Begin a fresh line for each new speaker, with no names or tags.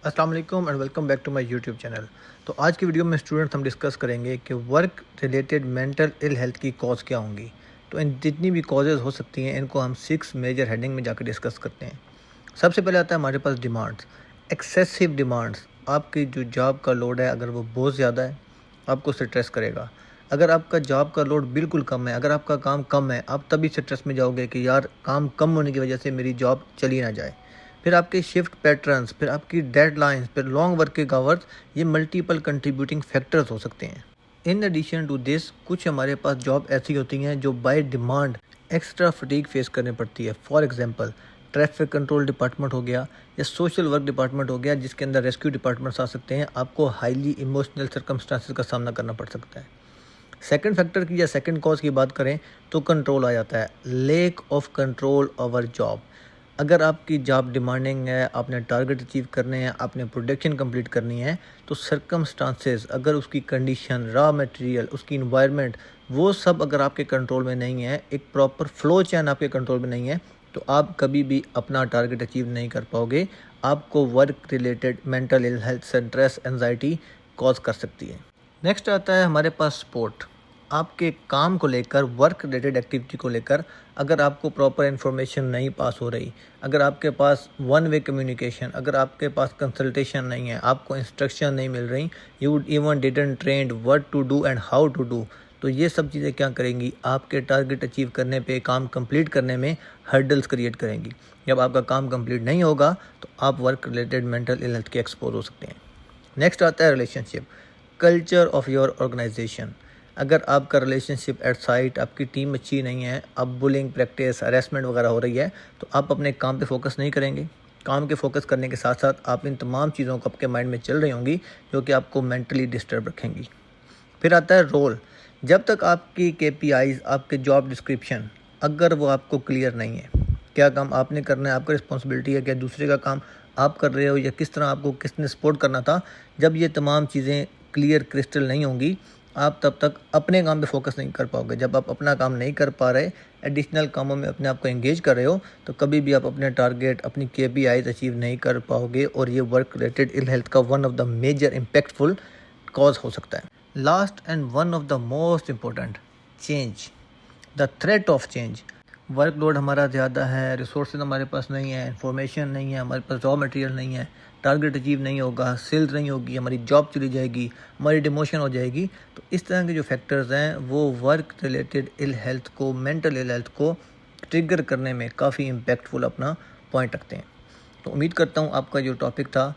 अस्सलाम वालेकुम and welcome back to my YouTube channel. तो आज की वीडियो में स्टूडेंट्स हम डिस्कस करेंगे कि work related mental ill health की कॉज क्या होंगी। तो इन जितनी भी कॉजेज़ हो सकती हैं इनको हम 6 मेजर हेडिंग में जाकर डिस्कस करते हैं। सबसे पहले आता है हमारे पास डिमांड्स, एक्सेसिव डिमांड्स। आपकी जो जॉब का लोड है अगर वो बहुत ज़्यादा है आपको स्ट्रेस करेगा। अगर आपका जॉब का लोड बिल्कुल कम है, अगर आपका काम कम है, आप तभी स्ट्रेस में जाओगे कि यार काम कम होने की वजह से मेरी जॉब चली ना जाए। फिर आपके शिफ्ट पैटर्न्स, फिर आपकी डेडलाइंस, फिर लॉन्ग वर्किंग आवर्स, ये मल्टीपल कंट्रीब्यूटिंग फैक्टर्स हो सकते हैं। इन एडिशन टू दिस कुछ हमारे पास जॉब ऐसी होती हैं जो by demand extra fatigue face करनी पड़ती है। For example traffic control department हो गया या सोशल वर्क डिपार्टमेंट हो गया, जिसके अंदर रेस्क्यू डिपार्टमेंट्स आ सकते हैं। आपको हाईली इमोशनल सर्कमस्टांसेस का सामना करना पड़ सकता है। सेकंड फैक्टर की या सेकंड कॉज की बात करें तो कंट्रोल आ जाता है, lake of control over job. अगर आपकी जॉब डिमांडिंग है, आपने टारगेट अचीव करने हैं, आपने प्रोडक्शन कंप्लीट करनी है, तो सर्कमस्टांसेस, अगर उसकी कंडीशन, रॉ मटेरियल, उसकी इन्वायरमेंट, वो सब अगर आपके कंट्रोल में नहीं है, एक प्रॉपर फ्लो चैन आपके कंट्रोल में नहीं है, तो आप कभी भी अपना टारगेट अचीव नहीं कर पाओगे। आपको work related mental ill health, stress, anxiety cause कर सकती है। नेक्स्ट आता है हमारे पास सपोर्ट। आपके काम को लेकर, वर्क रिलेटेड एक्टिविटी को लेकर अगर आपको प्रॉपर इन्फॉर्मेशन नहीं पास हो रही, अगर आपके पास वन वे कम्युनिकेशन, अगर आपके पास कंसल्टेशन नहीं है, आपको इंस्ट्रक्शन नहीं मिल रही, you even didn't trained what to do and how to do, तो ये सब चीज़ें क्या करेंगी, आपके टारगेट अचीव करने पे, काम कंप्लीट करने में हर्डल्स क्रिएट करेंगी। जब आपका काम कंप्लीट नहीं होगा तो आप work related mental ill health के एक्सपोज हो सकते हैं। नेक्स्ट आता है relationship, culture of your organization. अगर आपका रिलेशनशिप एट साइट, आपकी टीम अच्छी नहीं है, अब बुलिंग प्रैक्टिस, हरेसमेंट वगैरह हो रही है, तो आप अपने काम पे फोकस नहीं करेंगे। काम के फोकस करने के साथ साथ आप इन तमाम चीज़ों को आपके माइंड में चल रही होंगी जो कि आपको मेंटली डिस्टर्ब रखेंगी। फिर आता है रोल। जब तक आपकी केपीआईज, आपके जॉब डिस्क्रिप्शन, अगर वो आपको क्लियर नहीं है, क्या काम आपने करना है, आपका रिस्पॉन्सिबिलिटी है, क्या दूसरे का काम आप कर रहे हो, या किस तरह आपको किसने सपोर्ट करना था, जब ये तमाम चीज़ें क्लियर क्रिस्टल नहीं होंगी, आप तब तक अपने काम पे फोकस नहीं कर पाओगे। जब आप अपना काम नहीं कर पा रहे, एडिशनल कामों में अपने आप को एंगेज कर रहे हो, तो कभी भी आप अपने टारगेट, अपनी केपीआईज अचीव नहीं कर पाओगे, और ये वर्क रिलेटेड इल हेल्थ का one of the major impactful cause हो सकता है। Last and one of the most important, change, the threat of change. Workload हमारा ज़्यादा है, रिसोर्सेज हमारे पास नहीं है, इन्फॉर्मेशन नहीं है, हमारे पास रॉ मटेरियल नहीं है, टारगेट अचीव नहीं होगा, सेल्स नहीं होगी, हमारी जॉब चली जाएगी, हमारी डिमोशन हो जाएगी। तो इस तरह के जो फैक्टर्स हैं वो वर्क रिलेटेड इल हेल्थ को, मेंटल इल हेल्थ को ट्रिगर करने में काफ़ी इम्पैक्टफुल अपना पॉइंट रखते हैं। तो उम्मीद करता हूँ आपका जो टॉपिक था